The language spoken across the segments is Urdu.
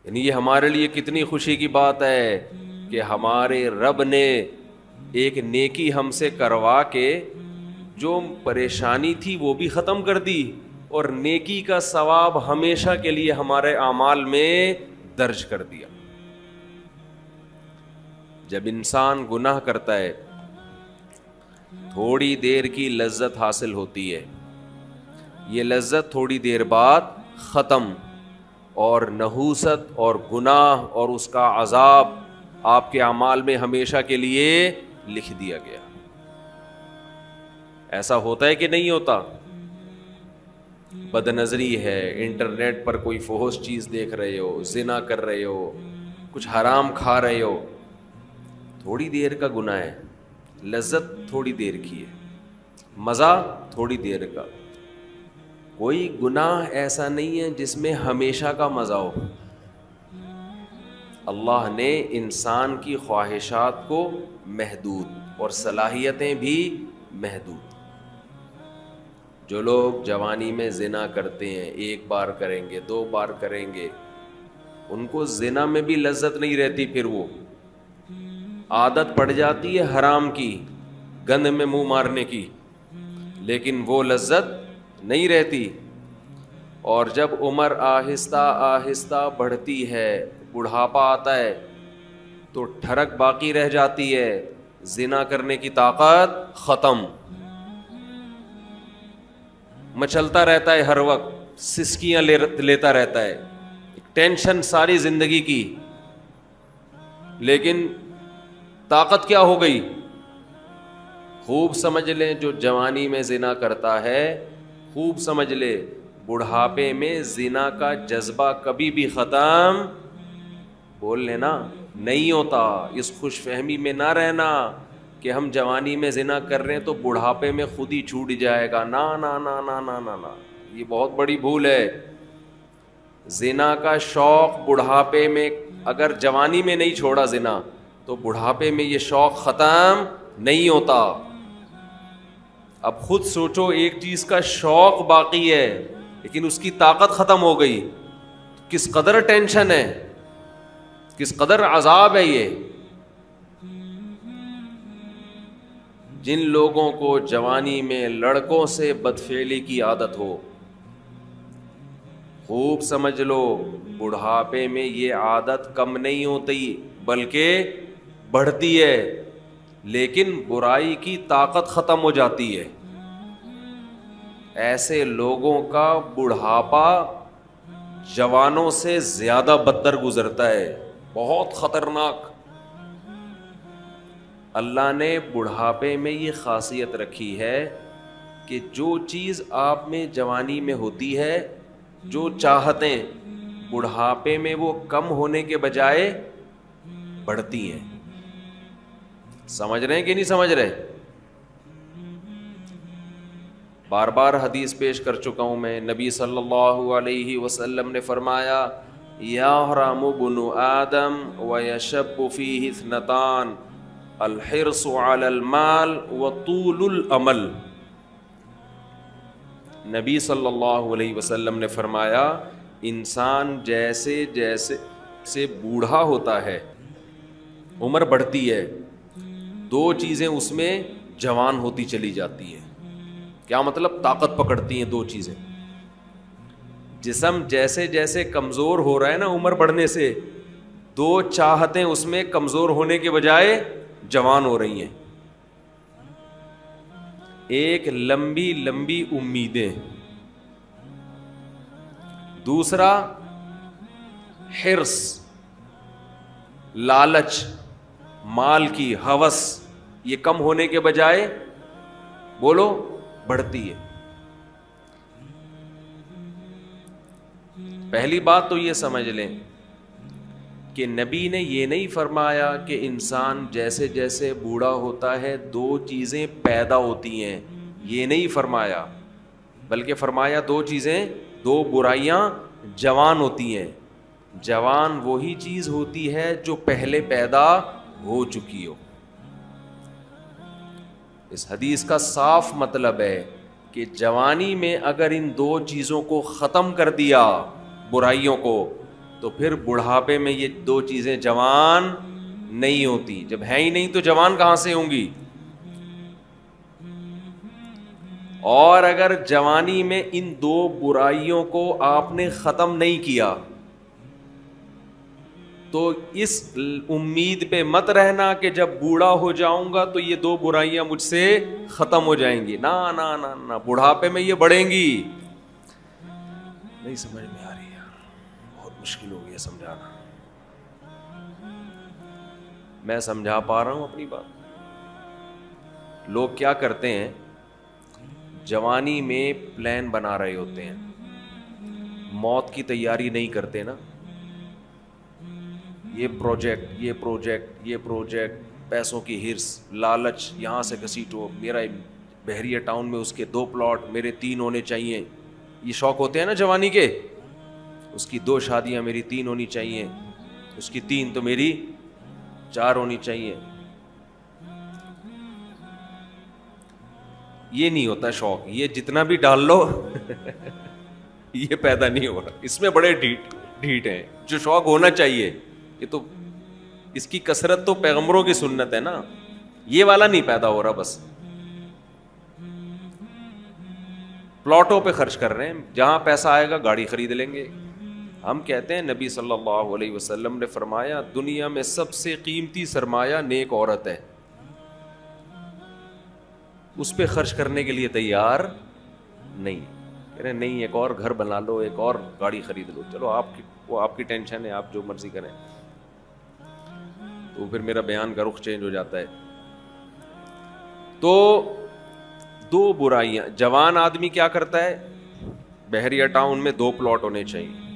یعنی یہ ہمارے لیے کتنی خوشی کی بات ہے کہ ہمارے رب نے ایک نیکی ہم سے کروا کے جو پریشانی تھی وہ بھی ختم کر دی، اور نیکی کا ثواب ہمیشہ کے لیے ہمارے اعمال میں درج کر دیا۔ جب انسان گناہ کرتا ہے تھوڑی دیر کی لذت حاصل ہوتی ہے، یہ لذت تھوڑی دیر بعد ختم، اور نحوست اور گناہ اور اس کا عذاب آپ کے اعمال میں ہمیشہ کے لیے لکھ دیا گیا۔ ایسا ہوتا ہے کہ نہیں ہوتا؟ بد نظری ہے، انٹرنیٹ پر کوئی فحش چیز دیکھ رہے ہو، زنا کر رہے ہو، کچھ حرام کھا رہے ہو، تھوڑی دیر کا گناہ ہے، لذت تھوڑی دیر کی ہے، مزہ تھوڑی دیر کا۔ کوئی گناہ ایسا نہیں ہے جس میں ہمیشہ کا مزہ ہو۔ اللہ نے انسان کی خواہشات کو محدود اور صلاحیتیں بھی محدود۔ جو لوگ جوانی میں زنا کرتے ہیں، ایک بار کریں گے، دو بار کریں گے، ان کو زنا میں بھی لذت نہیں رہتی، پھر وہ عادت پڑ جاتی ہے حرام کی، گند میں منہ مارنے کی، لیکن وہ لذت نہیں رہتی۔ اور جب عمر آہستہ آہستہ بڑھتی ہے، بڑھاپا آتا ہے، تو ٹھڑک باقی رہ جاتی ہے، زنا کرنے کی طاقت ختم، مچلتا رہتا ہے، ہر وقت سسکیاں لیتا رہتا ہے، ٹینشن ساری زندگی کی، لیکن طاقت کیا ہو گئی؟ خوب سمجھ لیں، جو جوانی میں زنا کرتا ہے، خوب سمجھ لے بڑھاپے میں زنا کا جذبہ کبھی بھی ختم، بول لینا، نہیں ہوتا۔ اس خوش فہمی میں نہ رہنا کہ ہم جوانی میں زنا کر رہے ہیں تو بڑھاپے میں خود ہی چھوٹ جائے گا، نا نا نا نا نا نا نا، یہ بہت بڑی بھول ہے۔ زنا کا شوق بڑھاپے میں، اگر جوانی میں نہیں چھوڑا زنا تو بڑھاپے میں یہ شوق ختم نہیں ہوتا۔ اب خود سوچو، ایک چیز کا شوق باقی ہے لیکن اس کی طاقت ختم ہو گئی، کس قدر ٹینشن ہے، کس قدر عذاب ہے یہ۔ جن لوگوں کو جوانی میں لڑکوں سے بدفعلی کی عادت ہو، خوب سمجھ لو بڑھاپے میں یہ عادت کم نہیں ہوتی بلکہ بڑھتی ہے، لیکن برائی کی طاقت ختم ہو جاتی ہے۔ ایسے لوگوں کا بڑھاپا جوانوں سے زیادہ بدتر گزرتا ہے، بہت خطرناک۔ اللہ نے بڑھاپے میں یہ خاصیت رکھی ہے کہ جو چیز آپ میں جوانی میں ہوتی ہے، جو چاہتیں، بڑھاپے میں وہ کم ہونے کے بجائے بڑھتی ہیں۔ سمجھ رہے ہیں کہ نہیں سمجھ رہے؟ بار بار حدیث پیش کر چکا ہوں میں، نبی صلی اللہ علیہ وسلم نے فرمایا، یحرم ابن آدم ویشب فیہ اثنتان، الحرص علی المال وطول الامل۔ نبی صلی اللہ علیہ وسلم نے فرمایا، انسان جیسے جیسے سے بوڑھا ہوتا ہے، عمر بڑھتی ہے، دو چیزیں اس میں جوان ہوتی چلی جاتی ہیں۔ کیا مطلب؟ طاقت پکڑتی ہیں دو چیزیں۔ جسم جیسے جیسے کمزور ہو رہا ہے نا عمر بڑھنے سے، دو چاہتیں اس میں کمزور ہونے کے بجائے جوان ہو رہی ہیں۔ ایک لمبی لمبی امیدیں، دوسرا حرص، لالچ، مال کی ہوس، یہ کم ہونے کے بجائے بولو بڑھتی ہے۔ پہلی بات تو یہ سمجھ لیں کہ نبی نے یہ نہیں فرمایا کہ انسان جیسے جیسے بوڑھا ہوتا ہے دو چیزیں پیدا ہوتی ہیں، یہ نہیں فرمایا، بلکہ فرمایا دو چیزیں، دو برائیاں جوان ہوتی ہیں۔ جوان وہی چیز ہوتی ہے جو پہلے پیدا ہو چکی ہو۔ اس حدیث کا صاف مطلب ہے کہ جوانی میں اگر ان دو چیزوں کو ختم کر دیا، برائیوں کو، تو پھر بڑھاپے میں یہ دو چیزیں جوان نہیں ہوتی. جب ہے ہی نہیں تو جوان کہاں سے ہوں گی؟ اور اگر جوانی میں ان دو برائیوں کو آپ نے ختم نہیں کیا تو اس امید پہ مت رہنا کہ جب بوڑھا ہو جاؤں گا تو یہ دو برائیاں مجھ سے ختم ہو جائیں گی. نہ نہ نہ نہ، بڑھاپے میں یہ بڑھیں گی. نہیں سمجھ میں آ رہی ہے، بہت مشکل ہو گیا سمجھانا. میں سمجھا پا رہا ہوں اپنی بات؟ لوگ کیا کرتے ہیں، جوانی میں پلان بنا رہے ہوتے ہیں، موت کی تیاری نہیں کرتے نا. یہ پروجیکٹ، پیسوں کی ہرس، لالچ، یہاں سے گھسیٹو، میرا بحریہ ٹاؤن میں اس کے 2 پلاٹ، میرے 3 ہونے چاہیے. یہ شوق ہوتے ہیں نا جوانی کے. اس کی 2 شادیاں، میری 3 ہونی چاہیے. اس کی 3 تو میری 4 ہونی چاہیے. یہ نہیں ہوتا شوق. یہ جتنا بھی ڈال لو یہ پیدا نہیں ہو رہا. اس میں بڑے ڈھیٹ ہیں. جو شوق ہونا چاہیے، یہ تو اس کی کثرت تو پیغمبروں کی سنت ہے نا. یہ والا نہیں پیدا ہو رہا. بس پلاٹوں پہ خرچ کر رہے ہیں. جہاں پیسہ آئے گا گاڑی خرید لیں گے. ہم کہتے ہیں نبی صلی اللہ علیہ وسلم نے فرمایا دنیا میں سب سے قیمتی سرمایہ نیک عورت ہے. اس پہ خرچ کرنے کے لیے تیار نہیں. کہہ رہے نہیں، ایک اور گھر بنا لو، ایک اور گاڑی خرید لو. چلو وہ آپ کی ٹینشن ہے، آپ جو مرضی کریں. تو پھر میرا بیان کا رخ چینج ہو جاتا ہے. تو 2 برائیاں. جوان آدمی کیا کرتا ہے، بحریہ ٹاؤن میں 2 پلاٹ ہونے چاہیے.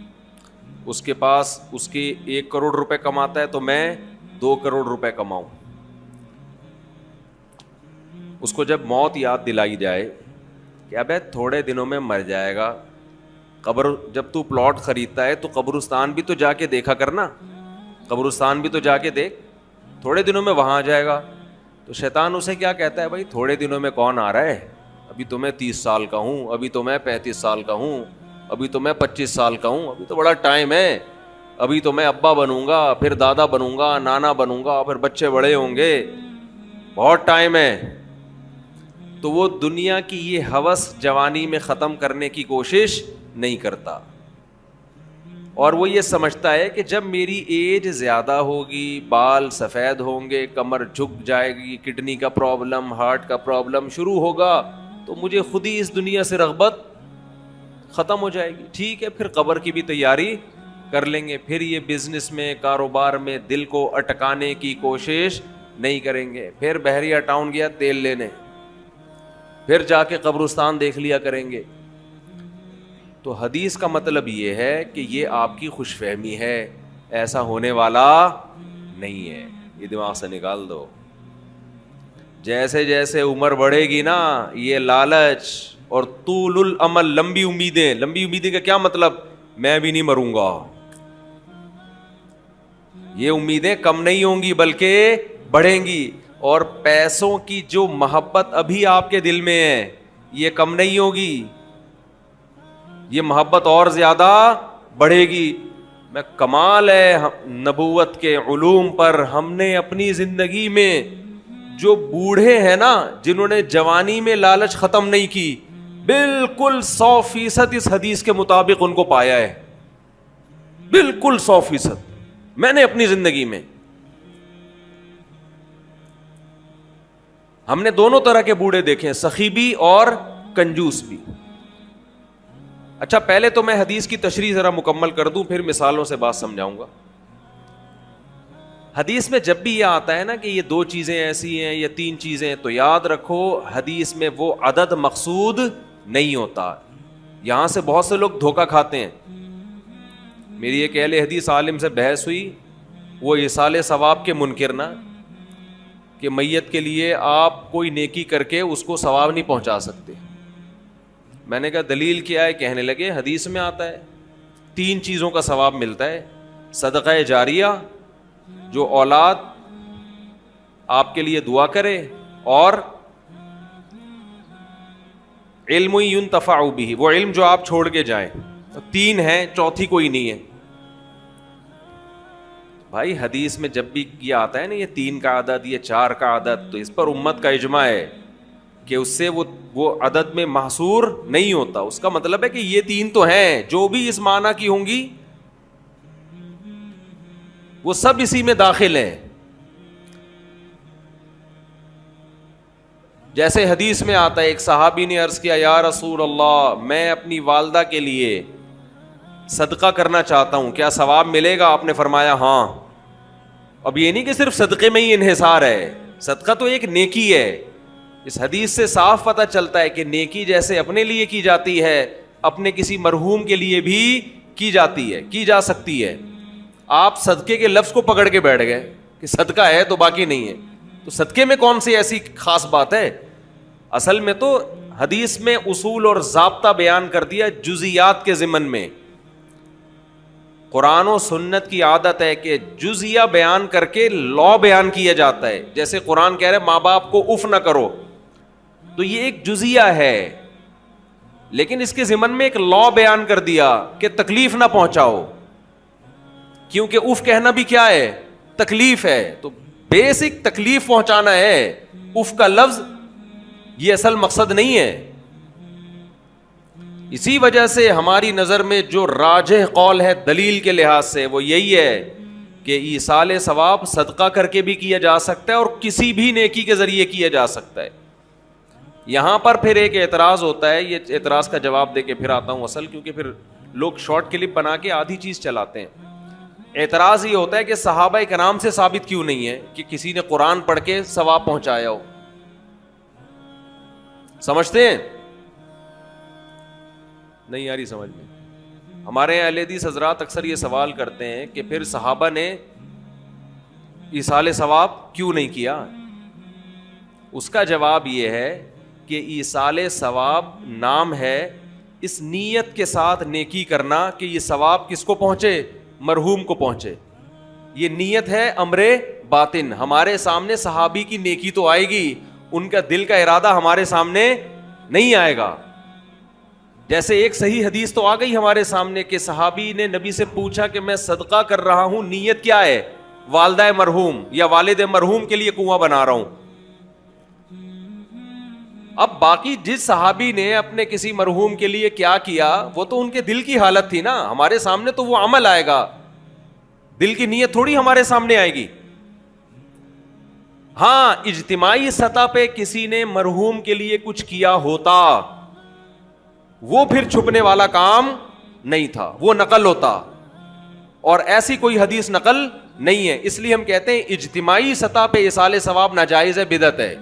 اس کے پاس اس کے 1 کروڑ روپے کماتا ہے تو میں 2 کروڑ روپے کماؤں. اس کو جب موت یاد دلائی جائے کہ ابے تھوڑے دنوں میں مر جائے گا، جب تو پلاٹ خریدتا ہے تو قبرستان بھی تو جا کے دیکھا کرنا. قبرستان بھی تو جا کے دیکھ، تھوڑے دنوں میں وہاں جائے گا. تو شیطان اسے کیا کہتا ہے، بھائی تھوڑے دنوں میں کون آ رہا ہے، ابھی تو میں 30 سال کا ہوں، ابھی تو میں 35 سال کا ہوں، ابھی تو میں 25 سال کا ہوں، ابھی تو بڑا ٹائم ہے، ابھی تو میں ابا بنوں گا، پھر دادا بنوں گا، نانا بنوں گا، پھر بچے بڑے ہوں گے، بہت ٹائم ہے. تو وہ دنیا کی یہ ہوس جوانی میں ختم کرنے کی کوشش نہیں کرتا. اور وہ یہ سمجھتا ہے کہ جب میری ایج زیادہ ہوگی، بال سفید ہوں گے، کمر جھک جائے گی، کڈنی کا پرابلم، ہارٹ کا پرابلم شروع ہوگا تو مجھے خود ہی اس دنیا سے رغبت ختم ہو جائے گی. ٹھیک ہے، پھر قبر کی بھی تیاری کر لیں گے. پھر یہ بزنس میں، کاروبار میں دل کو اٹکانے کی کوشش نہیں کریں گے. پھر بحریہ ٹاؤن گیا تیل لینے، پھر جا کے قبرستان دیکھ لیا کریں گے. تو حدیث کا مطلب یہ ہے کہ یہ آپ کی خوش فہمی ہے، ایسا ہونے والا نہیں ہے. یہ دماغ سے نکال دو. جیسے جیسے عمر بڑھے گی نا، یہ لالچ اور طول الامل، لمبی امیدیں کا کیا مطلب، میں بھی نہیں مروں گا، یہ امیدیں کم نہیں ہوں گی بلکہ بڑھیں گی. اور پیسوں کی جو محبت ابھی آپ کے دل میں ہے یہ کم نہیں ہوگی، یہ محبت اور زیادہ بڑھے گی. میں کمال ہے نبوت کے علوم پر، ہم نے اپنی زندگی میں جو بوڑھے ہیں نا، جنہوں نے جوانی میں لالچ ختم نہیں کی، بالکل 100% اس حدیث کے مطابق ان کو پایا ہے. بالکل 100% میں نے اپنی زندگی میں. ہم نے دونوں طرح کے بوڑھے دیکھے ہیں، سخی بھی اور کنجوس بھی. اچھا پہلے تو میں حدیث کی تشریح ذرا مکمل کر دوں، پھر مثالوں سے بات سمجھاؤں گا. حدیث میں جب بھی یہ آتا ہے نا کہ یہ 2 چیزیں ایسی ہیں یا 3 چیزیں، تو یاد رکھو حدیث میں وہ عدد مقصود نہیں ہوتا. یہاں سے بہت سے لوگ دھوکہ کھاتے ہیں. میری ایک اہل حدیث عالم سے بحث ہوئی، وہ ایصال ثواب کے منکر نا، کہ میت کے لیے آپ کوئی نیکی کر کے اس کو ثواب نہیں پہنچا سکتے. میں نے کہا دلیل کیا ہے؟ کہنے لگے حدیث میں آتا ہے 3 چیزوں کا ثواب ملتا ہے، صدقہ جاریہ، جو اولاد آپ کے لیے دعا کرے، اور علم ينتفع به، وہ علم جو آپ چھوڑ کے جائیں. 3 ہیں، چوتھی کوئی نہیں ہے. بھائی حدیث میں جب بھی یہ آتا ہے نا یہ 3 کا عدد یہ 4 کا عدد, تو اس پر امت کا اجماع ہے کہ اس سے وہ عدد میں محصور نہیں ہوتا. اس کا مطلب ہے کہ یہ 3 تو ہیں, جو بھی اس معنی کی ہوں گی وہ سب اسی میں داخل ہیں. جیسے حدیث میں آتا ہے, ایک صحابی نے عرض کیا یا رسول اللہ میں اپنی والدہ کے لیے صدقہ کرنا چاہتا ہوں, کیا ثواب ملے گا؟ آپ نے فرمایا ہاں. اب یہ نہیں کہ صرف صدقے میں ہی انحصار ہے, صدقہ تو ایک نیکی ہے. اس حدیث سے صاف پتہ چلتا ہے کہ نیکی جیسے اپنے لیے کی جاتی ہے, اپنے کسی مرحوم کے لیے بھی کی جاتی ہے, کی جا سکتی ہے. آپ صدقے کے لفظ کو پکڑ کے بیٹھ گئے کہ صدقہ ہے تو باقی نہیں ہے, تو صدقے میں کون سی ایسی خاص بات ہے؟ اصل میں تو حدیث میں اصول اور ضابطہ بیان کر دیا جزیات کے ضمن میں. قرآن و سنت کی عادت ہے کہ جزیہ بیان کر کے لا بیان کیا جاتا ہے. جیسے قرآن کہہ رہے ماں باپ کو اف نہ کرو, تو یہ ایک جزیہ ہے, لیکن اس کے ضمن میں ایک لا بیان کر دیا کہ تکلیف نہ پہنچاؤ, کیونکہ اف کہنا بھی کیا ہے؟ تکلیف ہے. تو بیسک تکلیف پہنچانا ہے, اف کا لفظ یہ اصل مقصد نہیں ہے. اسی وجہ سے ہماری نظر میں جو راجح قول ہے دلیل کے لحاظ سے وہ یہی ہے کہ ایصال ثواب صدقہ کر کے بھی کیا جا سکتا ہے اور کسی بھی نیکی کے ذریعے کیا جا سکتا ہے. یہاں پر پھر ایک اعتراض ہوتا ہے, یہ اعتراض کا جواب دے کے پھر آتا ہوں اصل, کیونکہ پھر لوگ شارٹ کلپ بنا کے آدھی چیز چلاتے ہیں. اعتراض یہ ہوتا ہے کہ صحابہ کرام سے ثابت کیوں نہیں ہے کہ کسی نے قرآن پڑھ کے ثواب پہنچایا ہو. سمجھتے ہیں؟ نہیں آ رہی سمجھ میں. ہمارے اہل حدیث حضرات اکثر یہ سوال کرتے ہیں کہ پھر صحابہ نے ایصال ثواب کیوں نہیں کیا. اس کا جواب یہ ہے کہ ایصال ثواب نام ہے اس نیت کے ساتھ نیکی کرنا کہ یہ ثواب کس کو پہنچے؟ مرحوم کو پہنچے. یہ نیت ہے امر باطن. ہمارے سامنے صحابی کی نیکی تو آئے گی, ان کا دل کا ارادہ ہمارے سامنے نہیں آئے گا. جیسے ایک صحیح حدیث تو آ گئی ہمارے سامنے کہ صحابی نے نبی سے پوچھا کہ میں صدقہ کر رہا ہوں, نیت کیا ہے؟ والدہ مرحوم یا والد مرحوم کے لیے کنواں بنا رہا ہوں. اب باقی جس صحابی نے اپنے کسی مرحوم کے لیے کیا کیا وہ تو ان کے دل کی حالت تھی نا, ہمارے سامنے تو وہ عمل آئے گا, دل کی نیت تھوڑی ہمارے سامنے آئے گی. ہاں اجتماعی سطح پہ کسی نے مرحوم کے لیے کچھ کیا ہوتا وہ پھر چھپنے والا کام نہیں تھا, وہ نقل ہوتا, اور ایسی کوئی حدیث نقل نہیں ہے. اس لیے ہم کہتے ہیں اجتماعی سطح پہ ایصال ثواب ناجائز ہے, بدعت ہے.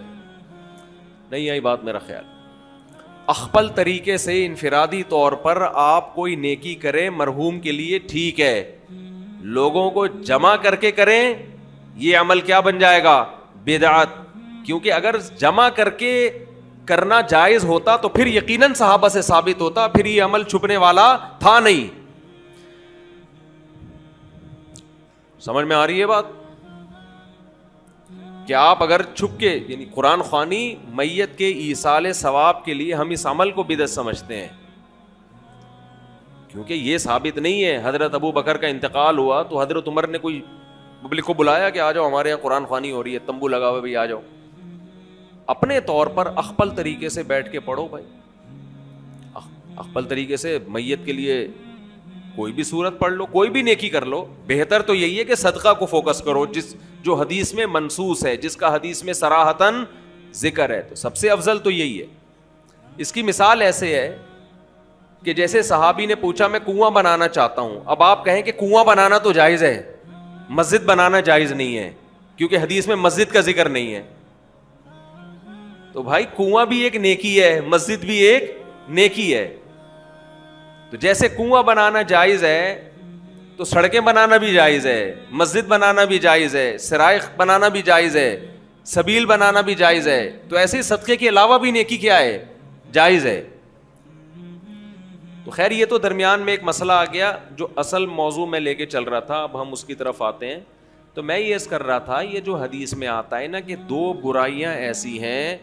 نہیں آئی بات میرا خیال. اخپل طریقے سے انفرادی طور پر آپ کوئی نیکی کریں مرحوم کے لیے ٹھیک ہے, لوگوں کو جمع کر کے کریں یہ عمل کیا بن جائے گا؟ بدعت. کیونکہ اگر جمع کر کے کرنا جائز ہوتا تو پھر یقیناً صحابہ سے ثابت ہوتا, پھر یہ عمل چھپنے والا تھا نہیں. سمجھ میں آ رہی ہے بات؟ کہ آپ اگر چھپ کے یعنی قرآن خوانی میت کے ایصال ثواب کے لیے ہم اس عمل کو بدعت سمجھتے ہیں, کیونکہ یہ ثابت نہیں ہے. حضرت ابو بکر کا انتقال ہوا تو حضرت عمر نے کوئی پبلک کو بلایا کہ آ جاؤ ہمارے یہاں قرآن خوانی ہو رہی ہے, تمبو لگا ہوئے بھائی آ جاؤ. اپنے طور پر اخپل طریقے سے بیٹھ کے پڑھو بھائی, اخپل طریقے سے میت کے لیے کوئی بھی صورت پڑھ لو, کوئی بھی نیکی کر لو. بہتر تو یہی ہے کہ صدقہ کو فوکس کرو جو حدیث میں منصوص ہے, جس کا حدیث میں صراحتاً ذکر ہے, تو سب سے افضل تو یہی ہے. اس کی مثال ایسے ہے کہ جیسے صحابی نے پوچھا میں کنواں بنانا چاہتا ہوں. اب آپ کہیں کہ کنواں بنانا تو جائز ہے, مسجد بنانا جائز نہیں ہے, کیونکہ حدیث میں مسجد کا ذکر نہیں ہے. تو بھائی کنواں بھی ایک نیکی ہے, مسجد بھی ایک نیکی ہے. تو جیسے کنواں بنانا جائز ہے تو سڑکیں بنانا بھی جائز ہے, مسجد بنانا بھی جائز ہے, سرائخ بنانا بھی جائز ہے, سبیل بنانا بھی جائز ہے. تو ایسے صدقے کے علاوہ بھی نیکی کیا ہے؟ جائز ہے. تو خیر یہ تو درمیان میں ایک مسئلہ آ گیا جو اصل موضوع میں لے کے چل رہا تھا, اب ہم اس کی طرف آتے ہیں. تو میں یہ کر رہا تھا یہ جو حدیث میں آتا ہے نا کہ 2 برائیاں ایسی ہیں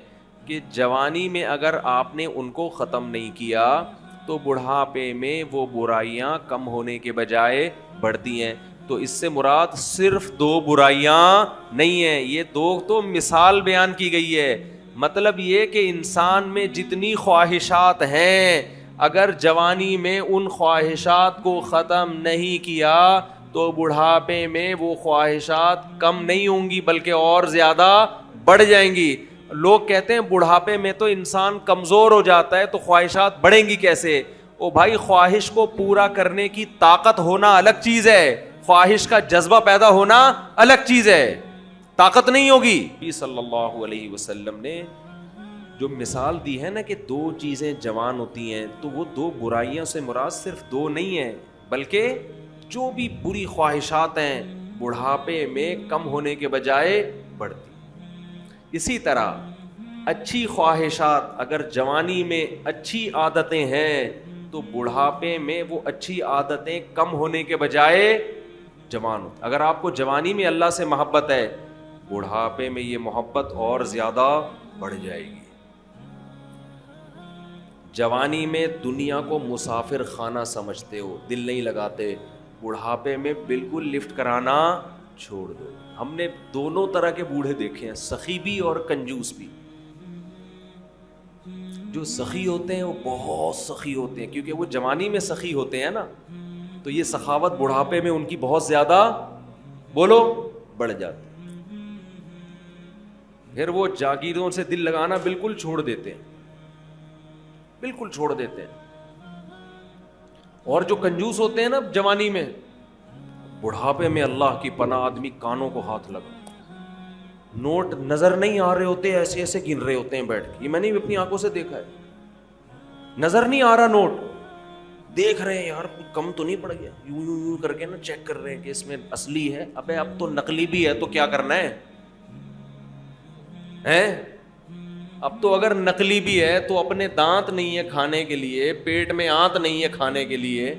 کہ جوانی میں اگر آپ نے ان کو ختم نہیں کیا تو بڑھاپے میں وہ برائیاں کم ہونے کے بجائے بڑھتی ہیں. تو اس سے مراد صرف دو برائیاں نہیں ہیں, یہ دو تو مثال بیان کی گئی ہے. مطلب یہ کہ انسان میں جتنی خواہشات ہیں, اگر جوانی میں ان خواہشات کو ختم نہیں کیا تو بڑھاپے میں وہ خواہشات کم نہیں ہوں گی بلکہ اور زیادہ بڑھ جائیں گی. لوگ کہتے ہیں بڑھاپے میں تو انسان کمزور ہو جاتا ہے تو خواہشات بڑھیں گی کیسے؟ او بھائی, خواہش کو پورا کرنے کی طاقت ہونا الگ چیز ہے, خواہش کا جذبہ پیدا ہونا الگ چیز ہے, طاقت نہیں ہوگی. صلی اللہ علیہ وسلم نے جو مثال دی ہے نا کہ دو چیزیں جوان ہوتی ہیں, تو وہ دو برائیوں سے مراد صرف دو نہیں ہیں بلکہ جو بھی بری خواہشات ہیں بڑھاپے میں کم ہونے کے بجائے بڑھتی. اسی طرح اچھی خواہشات اگر جوانی میں اچھی عادتیں ہیں تو بڑھاپے میں وہ اچھی عادتیں کم ہونے کے بجائے جوان ہوتی. اگر آپ کو جوانی میں اللہ سے محبت ہے, بڑھاپے میں یہ محبت اور زیادہ بڑھ جائے گی. جوانی میں دنیا کو مسافر خانہ سمجھتے ہو, دل نہیں لگاتے, بڑھاپے میں بالکل لفٹ کرانا چھوڑ دو. ہم نے دونوں طرح کے بوڑھے دیکھے ہیں, سخی بھی اور کنجوس بھی. جو سخی ہوتے ہیں وہ بہت سخی ہوتے ہیں کیونکہ وہ جوانی میں سخی ہوتے ہیں نا, تو یہ سخاوت بڑھاپے میں ان کی بہت زیادہ بولو بڑھ جاتی. پھر وہ جاگیروں سے دل لگانا بالکل چھوڑ دیتے ہیں, بالکل چھوڑ دیتے ہیں. اور جو کنجوس ہوتے ہیں نا جوانی میں, بڑھاپے میں اللہ کی پناہ آدمی کانوں کو ہاتھ لگا, نوٹ نظر نہیں آ رہے ہوتے, ایسے ایسے گن رہے ہوتے ہیں بیٹھ کے. یہ میں نے اپنی آنکھوں سے دیکھا ہے, نظر نہیں آ رہا نوٹ, دیکھ رہے ہیں یار کم تو نہیں پڑ گیا, یوں یوں یوں کر کے نا چیک کر رہے ہیں کہ اس میں اصلی ہے. ابے اب تو نقلی بھی ہے تو کیا کرنا ہے, اب تو اگر نقلی بھی ہے تو اپنے دانت نہیں ہے کھانے کے لیے, پیٹ میں آنت نہیں ہے کھانے کے لیے,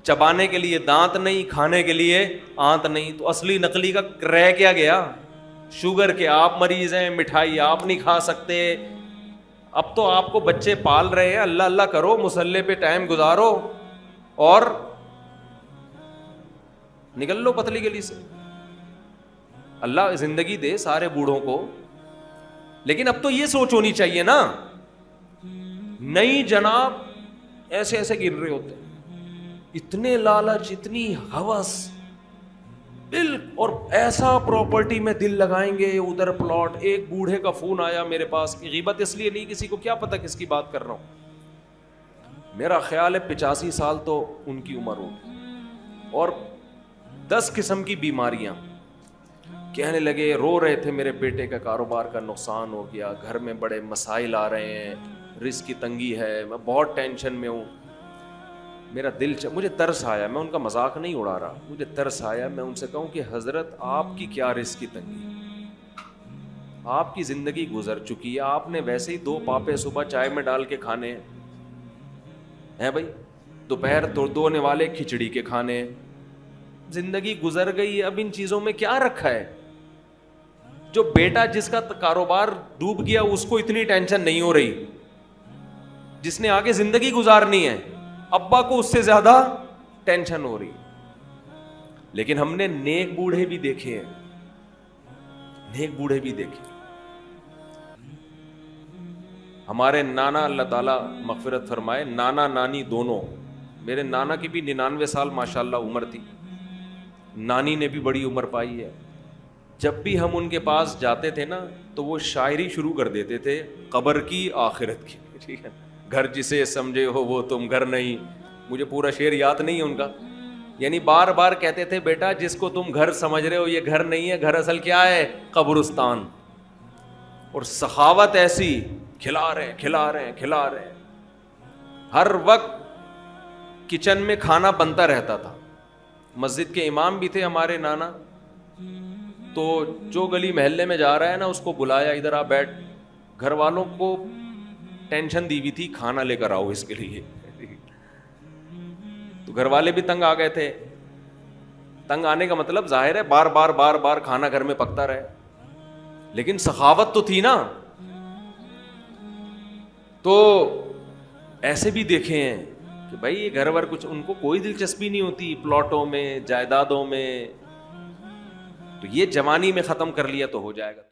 چبانے کے لیے دانت نہیں, کھانے کے لیے آنت نہیں, تو اصلی نقلی کا رہ کیا گیا؟ شوگر کے آپ مریض ہیں, مٹھائی آپ نہیں کھا سکتے. اب تو آپ کو بچے پال رہے ہیں, اللہ اللہ کرو, مصلے پہ ٹائم گزارو اور نکل لو پتلی گلی سے. اللہ زندگی دے سارے بوڑھوں کو, لیکن اب تو یہ سوچ ہونی چاہیے نا, نہیں جناب ایسے ایسے گر رہے ہوتے ہیں, اتنے لالچ, اتنی ہوس, اور ایسا پراپرٹی میں دل لگائیں گے, ادھر پلاٹ. ایک بوڑھے کا فون آیا میرے پاس, غیبت اس لیے نہیں, کسی کو کیا پتا کس کی بات کر رہا ہوں, میرا خیال ہے 85 سال تو ان کی عمر ہوگی, اور 10 قسم کی بیماریاں. کہنے لگے, رو رہے تھے, میرے بیٹے کا کاروبار کا نقصان ہو گیا, گھر میں بڑے مسائل آ رہے ہیں, رزق کی تنگی ہے, میں بہت ٹینشن میں ہوں. میرا دل مجھے ترس آیا, میں ان کا مذاق نہیں اڑا رہا, مجھے ترس آیا. میں ان سے کہوں کہ حضرت آپ کی کیا رزق کی تنگی, آپ کی زندگی گزر چکی ہے, آپ نے ویسے ہی 2 پاپے صبح چائے میں ڈال کے کھانے ہیں بھائی, دوپہر دھونے والے کھچڑی کے کھانے, زندگی گزر گئی. اب ان چیزوں میں کیا رکھا ہے؟ جو بیٹا جس کا کاروبار ڈوب گیا اس کو اتنی ٹینشن نہیں ہو رہی, جس نے آگے زندگی گزارنی ہے ابا کو اس سے زیادہ ٹینشن ہو رہی. لیکن ہم نے نیک بوڑھے بھی دیکھے ہیں, نیک بوڑھے بھی دیکھے. ہمارے نانا, اللہ تعالیٰ مغفرت فرمائے, نانا نانی دونوں, میرے نانا کی بھی 99 سال ماشاءاللہ عمر تھی, نانی نے بھی بڑی عمر پائی ہے. جب بھی ہم ان کے پاس جاتے تھے نا تو وہ شاعری شروع کر دیتے تھے, قبر کی آخرت کی, ٹھیک ہے, گھر جسے سمجھے ہو وہ تم گھر نہیں. مجھے پورا شعر یاد نہیں ہے ان کا, یعنی بار بار کہتے تھے بیٹا جس کو تم گھر سمجھ رہے ہو یہ گھر نہیں ہے, گھر اصل کیا ہے, قبرستان. اور سخاوت ایسی, کھلا رہے ہیں, ہر وقت کچن میں کھانا بنتا رہتا تھا. مسجد کے امام بھی تھے ہمارے نانا, تو جو گلی محلے میں جا رہا ہے نا اس کو بلایا, ادھر آ بیٹھ. گھر والوں کو ٹینشن دی ہوئی تھی, کھانا لے کر آؤ اس کے لیے. تو گھر والے بھی تنگ آ گئے تھے. تنگ آنے کا مطلب ظاہر ہے بار بار کھانا گھر میں پکتا رہے, لیکن سخاوت تو تھی نا. تو ایسے بھی دیکھے ہیں کہ بھائی یہ گھر ور کچھ ان کو کوئی دلچسپی نہیں ہوتی پلاٹوں میں جائیدادوں میں, تو یہ جوانی میں ختم کر لیا تو ہو جائے گا.